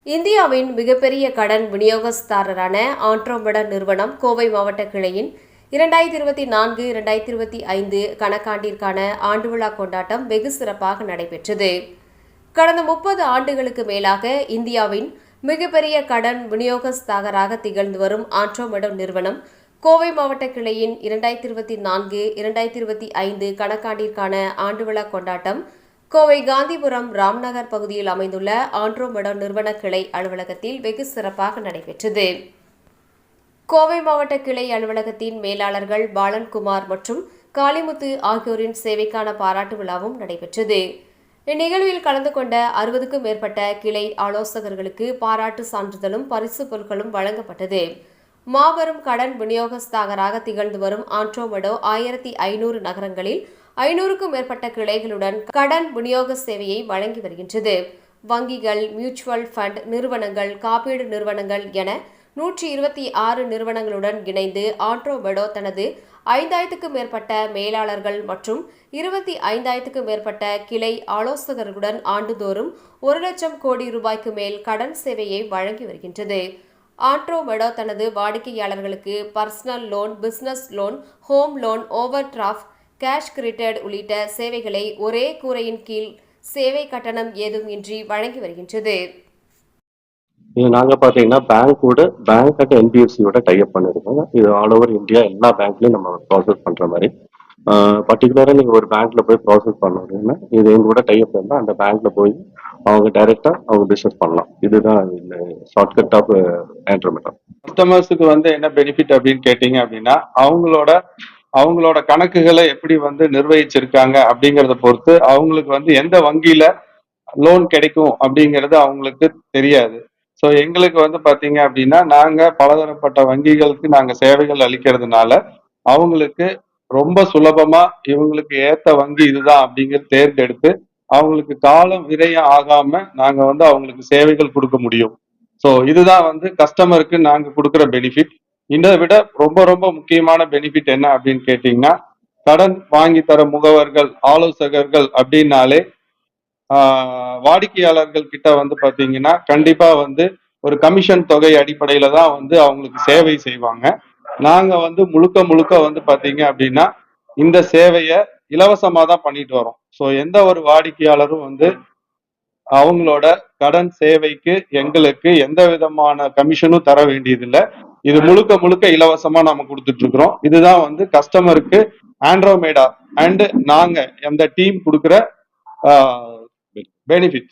இந்தியாவின் மிகப்பெரிய கடன் விநியோகஸ்தாரரான ஆண்ட்ரோமெடா நிறுவனம் கோவை மாவட்ட கிளையின் 2024-2025 கணக்காண்டிற்கான ஆண்டு விழா கொண்டாட்டம் வெகு சிறப்பாக நடைபெற்றது. கடந்த 30 ஆண்டுகளுக்கு மேலாக இந்தியாவின் மிகப்பெரிய கடன் விநியோகஸ்தாரராக திகழ்ந்து வரும் ஆண்ட்ரோமெடா நிறுவனம் கோவை மாவட்ட கிளையின் 2024-2025 கணக்காண்டிற்கான ஆண்டு விழா கொண்டாட்டம் கோவை காந்திபுரம் ராம்நகர் பகுதியில் அமைந்துள்ள ஆண்ட்ரோமெடா நிறுவன கிளை அலுவலகத்தில் வெகு சிறப்பாக நடைபெற்றது. கோவை மாவட்ட கிளை அலுவலகத்தின் மேலாளர்கள் பாலன்குமார் மற்றும் காளிமுத்து ஆகியோரின் சேவைக்கான பாராட்டு விழாவும் நடைபெற்றது. இந்நிகழ்வில் கலந்து கொண்ட 60க்கும் மேற்பட்ட கிளை ஆலோசகர்களுக்கு பாராட்டு சான்றிதழும் பரிசு பொருட்களும் வழங்கப்பட்டது. மாபெரும் கடன் விநியோகஸ்தாரராக திகழ்ந்து வரும் ஆண்ட்ரோமெடா 1500 நகரங்களில் 500க்கும் மேற்பட்ட கிளைகளுடன் கடன் விநியோக சேவையை வழங்கி வருகின்றது. வங்கிகள், மியூச்சுவல் ஃபண்ட் நிறுவனங்கள், காப்பீடு நிறுவனங்கள் என 126 நிறுவனங்களுடன் இணைந்து ஆண்ட்ரோமெடா தனது 5000க்கும் மேற்பட்ட மேலாளர்கள் மற்றும் 25,000க்கும் மேற்பட்ட கிளை ஆலோசகர்களுடன் ஆண்டுதோறும் 1 லட்சம் கோடி ரூபாய்க்கு மேல் கடன் சேவையை வழங்கி வருகின்றது. ஆண்ட்ரோமெடா தனது வாடிக்கையாளர்களுக்கு personal loan, business loan, home loan, over draft, cash credit உள்ளிட்ட சேவைகளை ஒரே கூரையின் கீழ் சேவை கட்டணம் ஏதும் இன்றி வழங்கி வருகின்றது. இது நாங்க பாத்தீங்கன்னா பேங்க் அண்ட் என்பிஎஃப்சியோட டைப் பண்ணிருக்கோம். இது ஆல் ஓவர் இந்தியா எல்லா பேங்க்லயும் நம்ம ப்ராசஸ் பண்ற மாதிரி. பர்டிகுலரா நீங்க ஒரு பேங்க்ல போய் ப்ராசஸ் பண்ணணும்னா இது எங்களோட டைப் இருந்தா அந்த பேங்க்ல போய் அவங்க டைரக்டா அவங்க பிசினஸ் பண்ணலாம். இதுதான் ஷார்ட்கட் ஆஃப் ஆண்ட்ரோமெடா. கஸ்டமர்ஸுக்கு என்ன பெனிஃபிட் அப்படின்னு கேட்டீங்க அப்படின்னா அவங்களோட கணக்குகளை எப்படி நிர்வகிச்சிருக்காங்க அப்படிங்கறத பொறுத்து அவங்களுக்கு எந்த வங்கியில லோன் கிடைக்கும் அப்படிங்கிறது அவங்களுக்கு தெரியாது. ஸோ எங்களுக்கு பாத்தீங்க அப்படின்னா நாங்க பலதரப்பட்ட வங்கிகளுக்கு நாங்க சேவைகள் அளிக்கிறதுனால அவங்களுக்கு ரொம்ப சுலபமா இவங்களுக்கு ஏத்த வங்கி இதுதான் அப்படிங்கிறது தேர்ந்தெடுத்து அவங்களுக்கு காலம் விரயம் ஆகாம நாங்க அவங்களுக்கு சேவைகள் கொடுக்க முடியும். ஸோ இதுதான் கஸ்டமருக்கு நாங்க கொடுக்குற பெனிஃபிட். இதை விட ரொம்ப ரொம்ப முக்கியமான பெனிஃபிட் என்ன அப்படின்னு கேட்டீங்கன்னா, கடன் வாங்கி தர முகவர்கள், ஆலோசகர்கள் அப்படின்னாலே வாடிக்கையாளர்கள் கிட்ட பாத்தீங்கன்னா கண்டிப்பா ஒரு கமிஷன் தொகை அடிப்படையில தான் அவங்களுக்கு சேவை செய்வாங்க. நாங்க முழுக்க முழுக்க பாத்தீங்க அப்படின்னா இந்த சேவையை இலவசமா தான் பண்ணிட்டு வரோம். ஸோ எந்த ஒரு வாடிக்கையாளரும் அவங்களோட கடன் சேவைக்கு எங்களுக்கு எந்த விதமான கமிஷனும் தர வேண்டியதில்லை. இது முழுக்க முழுக்க இலவசமா நம்ம கொடுத்துட்டு இருக்கிறோம். இதுதான் கஸ்டமருக்கு ஆண்ட்ரோமெடா அண்ட் நாங்க அந்த டீம் கொடுக்குற பெனிஃபிட்.